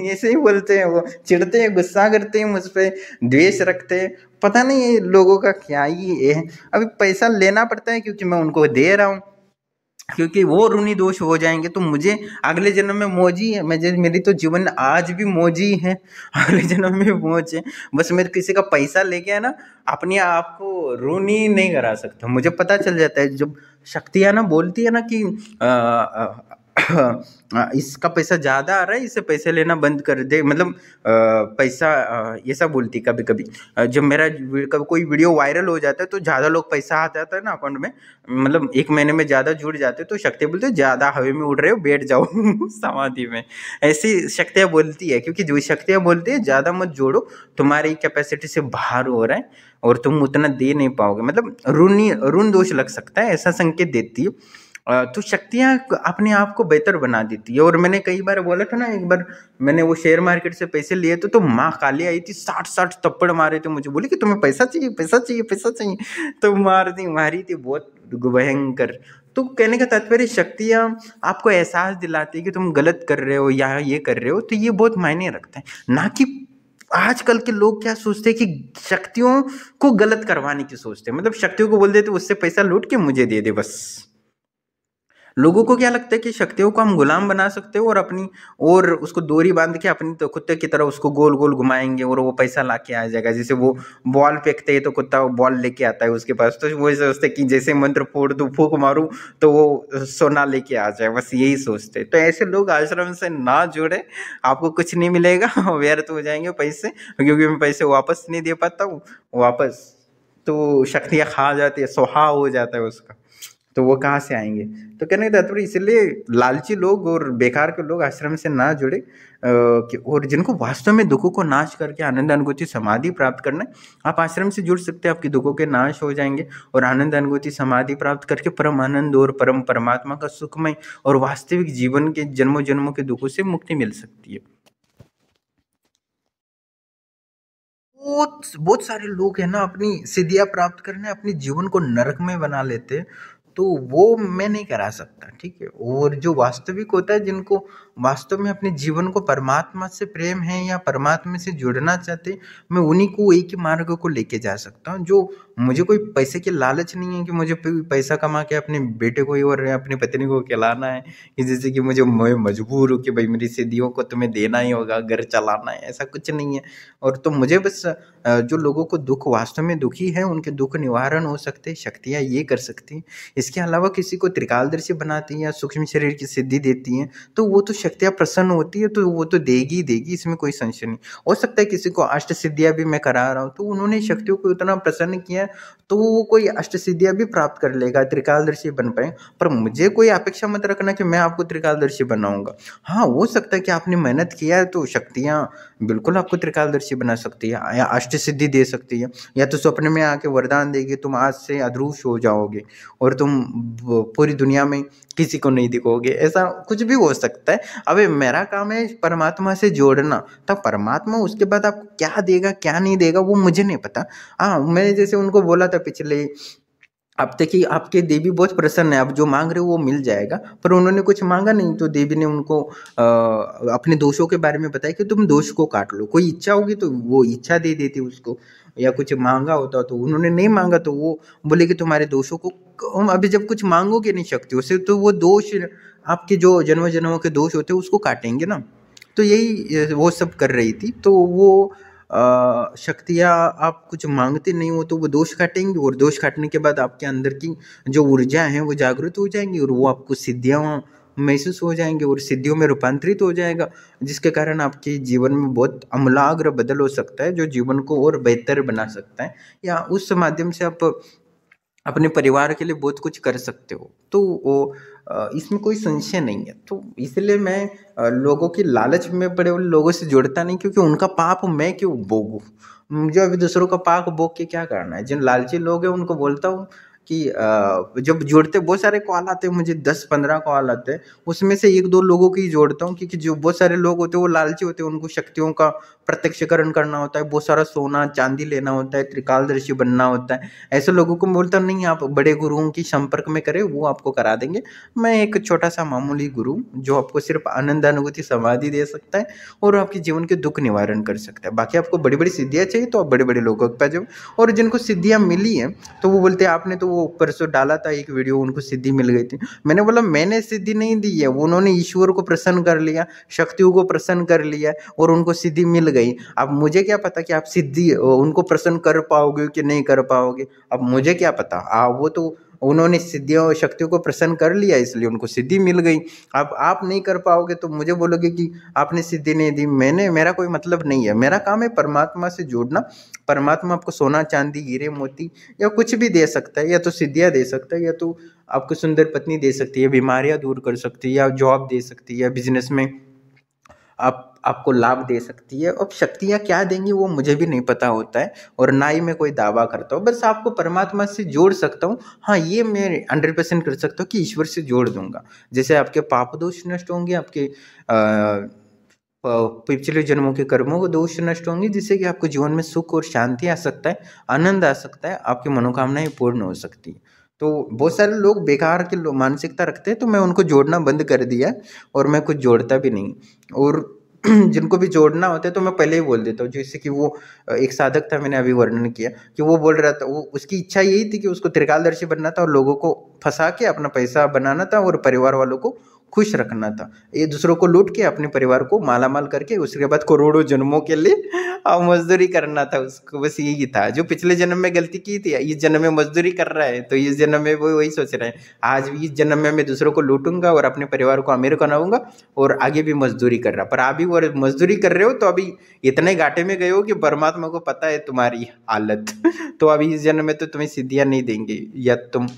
ऐसे ही बोलते हैं, वो चिढ़ते हैं, गुस्सा करते हैं मुझ पे, द्वेष रखते हैं, पता नहीं ये लोगों का क्या ही है। अभी पैसा लेना पड़ता है क्योंकि मैं उनको दे रहा हूँ, क्योंकि वो ऋणी दोष हो जाएंगे तो मुझे अगले जन्म में मौजी है। मेरी तो जीवन आज भी मौजी है, अगले जन्म में मौज है। बस मैं किसी का पैसा लेके है ना अपने आप को ऋणी नहीं करा सकता। मुझे पता चल जाता है जब शक्तियाँ ना बोलती है ना कि इसका पैसा ज़्यादा आ रहा है, इससे पैसे लेना बंद कर दे, मतलब पैसा ऐसा बोलती कभी कभी। जब मेरा कोई वीडियो वायरल हो जाता है तो ज़्यादा लोग पैसा आ जाता है ना अकाउंट में, मतलब 1 महीने में ज़्यादा जुड़ जाते तो शक्तियाँ बोलते ज़्यादा हवा में उड़ रहे हो, बैठ जाओ समाधि में। ऐसी शक्तियाँ बोलती है, क्योंकि जो शक्तियाँ बोलती है ज़्यादा मत जोड़ो, तुम्हारी कैपेसिटी से बाहर हो रहा है और तुम उतना दे नहीं पाओगे, मतलब ऋण दोष लग सकता है, ऐसा संकेत देती है। तो शक्तियाँ अपने आप को बेहतर बना देती है। और मैंने कई बार बोला था ना, एक बार मैंने वो शेयर मार्केट से पैसे लिए तो माँ काली आई थी, 60 थप्पड़ मारे थे मुझे, बोली कि तुम्हें पैसा चाहिए, पैसा चाहिए, पैसा चाहिए, तो मारी थी बहुत भयंकर। तो कहने का तात्पर्य शक्तियाँ आपको एहसास दिलाती है कि तुम गलत कर रहे हो या ये कर रहे हो, तो ये बहुत मायने रखता है। ना कि आजकल के लोग क्या सोचते हैं कि शक्तियों को गलत करवाने की सोचते हैं, मतलब शक्तियों को बोल देते उससे पैसा लूट के मुझे दे दे बस। लोगों को क्या लगता है कि शक्तियों को हम गुलाम बना सकते हो और उसको डोरी बांध के अपनी तो कुत्ते की तरह उसको गोल गोल घुमाएंगे और वो पैसा ला के आ जाएगा। जैसे वो बॉल फेंकते हैं तो कुत्ता बॉल लेके आता है उसके पास, तो वो सोचते कि जैसे मंत्र फोड़ दूँ, फूंक मारूं तो वो सोना लेके आ जाए, बस यही सोचते। तो ऐसे लोग आश्रम से ना जुड़े, आपको कुछ नहीं मिलेगा, व्यर्थ हो जाएंगे पैसे, क्योंकि मैं पैसे वापस नहीं दे पाता हूँ, वापस तो शक्तियाँ खा जाती है, स्वाहा हो जाता है उसका, तो वो कहाँ से आएंगे। तो कहने का तात्पर्य इसलिए लालची लोग और बेकार के लोग आश्रम से ना जुड़े, और जिनको वास्तव में दुखों को नाश करके आनंद अनुभूति समाधि प्राप्त करना है, आप आश्रम से जुड़ सकते हैं, आपके दुखों के नाश हो जाएंगे और आनंद अनुभूति समाधि प्राप्त करके परम आनंद और परम परमात्मा का सुखमय और वास्तविक जीवन के जन्मों जन्मों के दुखों से मुक्ति मिल सकती है। बहुत सारे लोग है ना अपनी सिद्धियां प्राप्त करने अपने जीवन को नरक में बना लेते हैं, तो वो मैं नहीं करा सकता, ठीक है। और जो वास्तविक होता है, जिनको वास्तव में अपने जीवन को परमात्मा से प्रेम है या परमात्मा से जुड़ना चाहते हैं, मैं उन्हीं को एक ही मार्ग को लेके जा सकता हूँ। जो मुझे कोई पैसे की लालच नहीं है कि मुझे पैसा कमा के अपने बेटे को और अपनी पत्नी को खिलाना है, कि जैसे कि मैं मजबूर हूँ कि भाई मेरी सिद्धियों को तुम्हें देना ही होगा, घर चलाना है, ऐसा कुछ नहीं है। और तो मुझे बस जो लोगों को दुख वास्तव में दुखी है उनके दुख निवारण हो सकते हैं, शक्तियाँ ये कर सकती हैं। इसके अलावा किसी को त्रिकालदर्शी बनाती हैं या सूक्ष्म शरीर की सिद्धि देती हैं, तो वो तो शक्तियाँ प्रसन्न होती है, तो वो तो देगी देगी, इसमें कोई संशय नहीं। हो सकता है किसी को अष्ट सिद्धियाँ भी मैं करा रहा हूँ, तो उन्होंने शक्तियों को इतना प्रसन्न किया तो वो कोई अष्ट सिद्धियाँ भी प्राप्त कर लेगा, त्रिकालदर्शी बन पाए। पर मुझे कोई अपेक्षा मत रखना कि मैं आपको त्रिकालदर्शी बनाऊंगा। हाँ, हो सकता है कि आपने मेहनत किया है तो शक्तियाँ बिल्कुल आपको त्रिकालदर्शी बना सकती है या अष्ट सिद्धि दे सकती है, या तो स्वप्न में आके वरदान देगी, तुम आज से अदृश्य हो जाओगे और तुम पूरी दुनिया में किसी को नहीं दिखोगे, ऐसा कुछ भी हो सकता है। अबे मेरा काम है परमात्मा से जोड़ना, तब परमात्मा उसके बाद आपको क्या देगा क्या नहीं देगा वो मुझे नहीं पता। हाँ, मैंने जैसे उनको बोला था पिछले अब तक कि आपके देवी बहुत प्रसन्न है, आप जो मांग रहे हो वो मिल जाएगा, पर उन्होंने कुछ मांगा नहीं, तो देवी ने उनको अपने दोषों के बारे में बताया कि तुम दोष को काट लो, कोई इच्छा होगी तो वो इच्छा दे देती उसको, या कुछ मांगा होता तो उन्होंने नहीं मांगा तो वो बोले कि तुम्हारे दोषों को अभी जब कुछ मांगोगे नहीं शक्तियों से तो वो दोष आपके जो जन्म जन्मों के दोष होते हैं उसको काटेंगे ना। तो यही वो सब कर रही थी। तो वो शक्तियाँ आप कुछ मांगते नहीं हो तो वो दोष काटेंगी, और दोष काटने के बाद आपके अंदर की जो ऊर्जा है वो जागृत हो जाएंगी और वो आपको सिद्धियाँ महसूस हो जाएंगे और सिद्धियों में रूपांतरित हो जाएगा, जिसके कारण आपके जीवन में बहुत आमूलाग्र बदल हो सकता है जो जीवन को और बेहतर बना सकता है, या उस माध्यम से आप अपने परिवार के लिए बहुत कुछ कर सकते हो। तो वो इसमें कोई संशय नहीं है। तो इसलिए मैं लोगों की लालच में पड़े हुए लोगों से जुड़ता नहीं, क्योंकि उनका पाप मैं क्यों भोगूं, मुझे अभी दूसरों का पाप भोग के क्या करना है। जिन लालची लोग हैं उनको बोलता हूँ कि जब जोड़ते बहुत सारे कॉल आते हैं मुझे, 10-15 कॉल आते हैं, उसमें से 1-2 लोगों की जोड़ता हूँ, क्योंकि जो बहुत सारे लोग होते हैं वो लालची होते हैं, उनको शक्तियों का प्रत्यक्षकरण करना होता है, बहुत सारा सोना चांदी लेना होता है, त्रिकालदर्शी बनना होता है। ऐसे लोगों को बोलता नहीं, आप बड़े गुरुओं की संपर्क में करें, वो आपको करा देंगे। मैं एक छोटा सा मामूली गुरु जो आपको सिर्फ आनंद अनुभूति समाधि दे सकता है और आपके जीवन के दुख निवारण कर सकता है। बाकी आपको बड़ी बड़ी सिद्धियाँ चाहिए तो आप बड़े बड़े लोगों के पास जाओ। और जिनको सिद्धियाँ मिली हैं तो वो बोलते हैं आपने तो वो परसों डाला था एक वीडियो, उनको सिद्धि मिल गई थी। मैंने बोला मैंने सिद्धि नहीं दी है, उन्होंने ईश्वर को प्रसन्न कर लिया, शक्तियों को प्रसन्न कर लिया और उनको सिद्धि मिल गई। अब मुझे क्या पता कि आप सिद्धि उनको प्रसन्न कर पाओगे कि नहीं कर पाओगे, अब मुझे क्या पता। वो तो उन्होंने सिद्धियों और शक्तियों को प्रसन्न कर लिया, इसलिए उनको सिद्धि मिल गई। अब आप नहीं कर पाओगे तो मुझे बोलोगे कि आपने सिद्धि नहीं दी। मेरा कोई मतलब नहीं है, मेरा काम है परमात्मा से जोड़ना। परमात्मा आपको सोना चांदी हीरे मोती या कुछ भी दे सकता है, या तो सिद्धियाँ दे सकता है, या तो आपको सुंदर पत्नी दे सकती है, बीमारियाँ दूर कर सकती है, या जॉब दे सकती है, बिजनेस में आपको लाभ दे सकती है। अब शक्तियाँ क्या देंगी वो मुझे भी नहीं पता होता है, और ना ही मैं कोई दावा करता हूँ। बस आपको परमात्मा से जोड़ सकता हूँ। हाँ, ये मैं 100% कर सकता हूँ कि ईश्वर से जोड़ दूंगा। जैसे आपके पाप दोष नष्ट होंगे, आपके पिछले जन्मों के कर्मों को दोष नष्ट होंगे, जिससे कि आपको जीवन में सुख और शांति आ सकता है, आनंद आ सकता है, आपकी मनोकामनाएं पूर्ण हो सकती है। तो बहुत सारे लोग बेकार के मानसिकता रखते हैं, तो मैं उनको जोड़ना बंद कर दिया और मैं कुछ जोड़ता भी नहीं। और जिनको भी जोड़ना होता है तो मैं पहले ही बोल देता हूँ। जैसे कि वो एक साधक था, मैंने अभी वर्णन किया कि वो बोल रहा था, वो उसकी इच्छा यही थी कि उसको त्रिकालदर्शी बनना था और लोगों को फंसा के अपना पैसा बनाना था और परिवार वालों को खुश रखना था। ये दूसरों को लूट के अपने परिवार को मालामाल करके उसके बाद करोड़ों जन्मों के लिए मजदूरी करना था उसको। बस यही था जो पिछले जन्म में गलती की थी, इस जन्म में मजदूरी कर रहा है, तो इस जन्म में वो वही सोच रहा है, आज भी इस जन्म में मैं दूसरों को लूटूंगा और अपने परिवार को अमीर बनाऊंगा, और आगे भी मजदूरी कर रहा। पर अभी वो मजदूरी कर रहे हो तो अभी इतने घाटे में गए हो कि परमात्मा को पता है तुम्हारी हालत। तो अभी इस जन्म में तो तुम्हें सिद्धियां नहीं देंगे, या तुम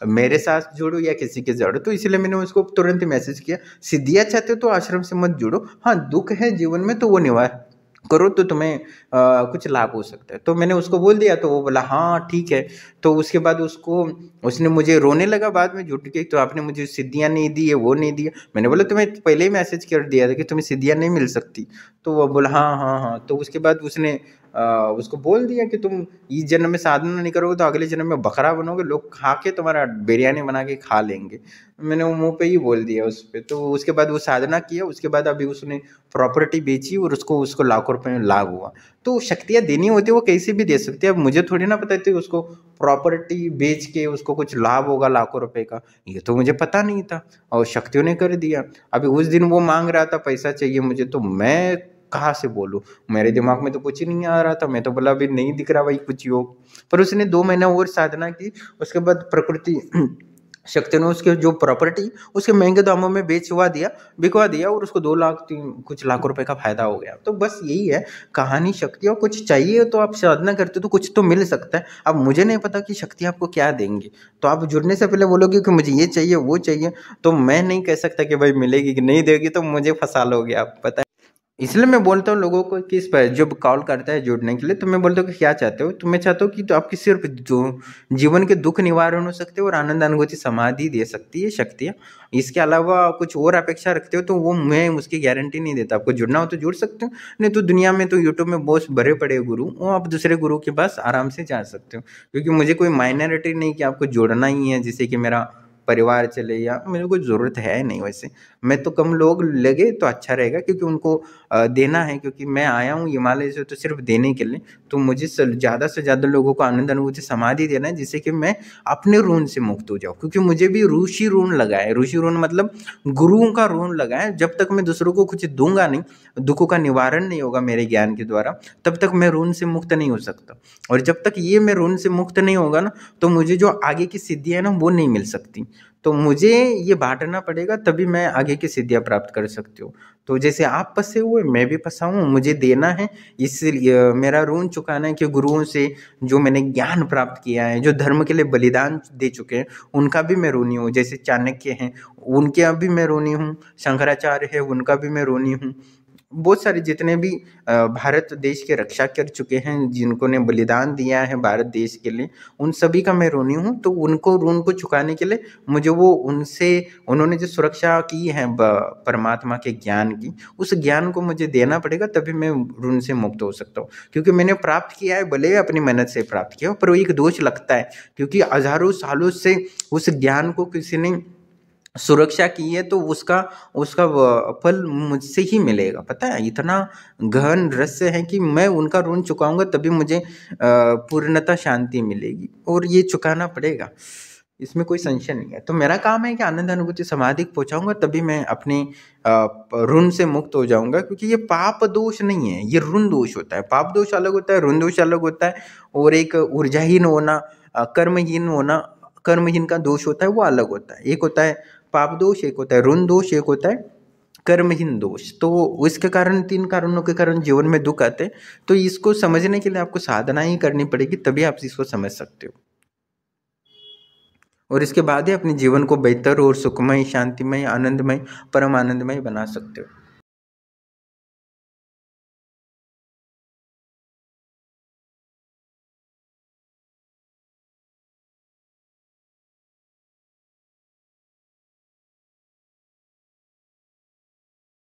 मेरे साथ जुड़ो या किसी के जोड़ो। तो इसलिए मैंने उसको तुरंत मैसेज किया, सिद्धियां चाहते हो तो आश्रम से मत जुड़ो, हाँ दुख है जीवन में तो वो निवार करो तो तुम्हें कुछ लाभ हो सकता है। तो मैंने उसको बोल दिया, तो वो बोला हाँ ठीक है। तो उसके बाद उसने मुझे रोने लगा बाद में झूठ के, तो आपने मुझे सिद्धियां नहीं दी है, वो नहीं दिया। मैंने बोला तुम्हें पहले ही मैसेज कर दिया था कि तुम्हें सिद्धियां नहीं मिल सकती। तो वो बोला हाँ हाँ हाँ। तो उसके बाद उसने उसको बोल दिया कि तुम इस जन्म में साधना नहीं करोगे तो अगले जन्म में बकरा बनोगे, लोग खा के तुम्हारा बिरयानी बना के खा लेंगे। मैंने वो मुंह पे ही बोल दिया उस पर। तो उसके बाद वो साधना किया, उसके बाद अभी उसने प्रॉपर्टी बेची और उसको लाखों रुपए में लाभ हुआ। तो शक्तियाँ देनी होती है वो कैसे भी दे सकती है। अब मुझे थोड़ी ना पता थी उसको प्रॉपर्टी बेच के उसको कुछ लाभ होगा लाखों रुपए का, ये तो मुझे पता नहीं था, और शक्तियों ने कर दिया। अभी उस दिन वो मांग रहा था पैसा चाहिए मुझे, तो मैं कहाँ से बोलूँ, मेरे दिमाग में तो कुछ ही नहीं आ रहा था। मैं तो बोला अभी नहीं दिख रहा भाई कुछ योग। पर उसने 2 महीना और साधना की, उसके बाद प्रकृति शक्ति ने उसके जो प्रॉपर्टी उसके महंगे दामों में बिकवा दिया और उसको 2 लाख कुछ लाखों रुपए का फायदा हो गया। तो बस यही है कहानी। शक्ति और कुछ चाहिए तो आप साधना करते तो कुछ तो मिल सकता है। अब मुझे नहीं पता कि शक्ति आपको क्या देंगे, तो आप जुड़ने से पहले बोलोगे कि मुझे ये चाहिए वो चाहिए, तो मैं नहीं कह सकता कि भाई मिलेगी कि नहीं देगी, तो मुझे फंसा लोगे आप, पता है। इसलिए मैं बोलता हूँ लोगों को कि इस पर जब कॉल करता है जुड़ने के लिए, तो मैं बोलता हूँ कि क्या चाहते हो, तो मैं चाहता हूँ कि तो आपकी सिर्फ जो जीवन के दुख निवारण हो सकते हैं और आनंद अनुभूति समाधि दे सकती है शक्तियाँ। इसके अलावा कुछ और अपेक्षा रखते हो तो वो मैं उसकी गारंटी नहीं देता। आपको जुड़ना हो तो जुड़ सकते हो, नहीं तो दुनिया में तो यूट्यूब में बहुत भरे पड़े गुरु, वो आप दूसरे गुरु के पास आराम से जा सकते हो। क्योंकि मुझे कोई माइनॉरिटी नहीं कि आपको जुड़ना ही है जिससे कि मेरा परिवार चले, या मेरे को ज़रूरत है नहीं। वैसे मैं तो कम लोग लगे तो अच्छा रहेगा, क्योंकि उनको देना है, क्योंकि मैं आया हूँ हिमालय से तो सिर्फ देने के लिए। तो मुझे ज़्यादा से ज़्यादा लोगों को आनंद अनुभूति समाधि देना है, जिससे कि मैं अपने ऋण से मुक्त हो जाऊँ। क्योंकि मुझे भी ऋषि ऋण लगा है, ऋषि ऋण मतलब गुरुओं का ऋण लगा है। जब तक मैं दूसरों को कुछ दूंगा नहीं, दुखों का निवारण नहीं होगा मेरे ज्ञान के द्वारा, तब तक मैं ऋण से मुक्त नहीं हो सकता। और जब तक ये मैं ऋण से मुक्त नहीं होगा ना, तो मुझे जो आगे की सिद्धियाँ है ना वो नहीं मिल सकती। तो मुझे ये बांटना पड़ेगा, तभी मैं आगे की सिद्धियाँ प्राप्त कर सकती हूँ। तो जैसे आप फंसे हुए, मैं भी फंसा हूँ, मुझे देना है, इसलिए मेरा ऋण चुकाना है कि गुरुओं से जो मैंने ज्ञान प्राप्त किया है, जो धर्म के लिए बलिदान दे चुके हैं, उनका भी मैं ऋणी हूँ। जैसे चाणक्य हैं, उनके भी मैं ऋणी हूँ। शंकराचार्य है, उनका भी मैं ऋणी हूँ। बहुत सारे जितने भी भारत देश की रक्षा कर चुके हैं, जिनको ने बलिदान दिया है भारत देश के लिए, उन सभी का मैं ऋणी हूँ। तो उनको ऋण को चुकाने के लिए मुझे उन्होंने जो सुरक्षा की है परमात्मा के ज्ञान की, उस ज्ञान को मुझे देना पड़ेगा, तभी मैं ऋण से मुक्त हो सकता हूँ। क्योंकि मैंने प्राप्त किया है, भले अपनी मेहनत से प्राप्त किया, पर वो एक दोष लगता है, क्योंकि हजारों सालों से उस ज्ञान को किसी ने सुरक्षा की है तो उसका उसका फल मुझसे ही मिलेगा। पता है, इतना गहन रहस्य है कि मैं उनका ऋण चुकाऊंगा तभी मुझे पूर्णतः शांति मिलेगी, और ये चुकाना पड़ेगा, इसमें कोई संशय नहीं है। तो मेरा काम है कि आनंद अनुभूति समाधि को पहुंचाऊंगा, तभी मैं अपने ऋण से मुक्त हो जाऊंगा, क्योंकि ये पाप दोष नहीं है, ये ऋण दोष होता है। पाप दोष अलग होता है, ऋण दोष अलग होता है, और एक ऊर्जाहीन होना, कर्महीन होना, कर्महीन का दोष होता है, वो अलग होता है। एक होता है पाप दोष, एक होता है ऋण दोष, एक होता है कर्महीन दोष। तो इसके कारण, 3 कारणों के कारण जीवन में दुख आते हैं। तो इसको समझने के लिए आपको साधना ही करनी पड़ेगी, तभी आप इसको समझ सकते हो, और इसके बाद ही अपने जीवन को बेहतर और सुखमय, शांतिमय, आनंदमय, परम आनंदमय बना सकते हो।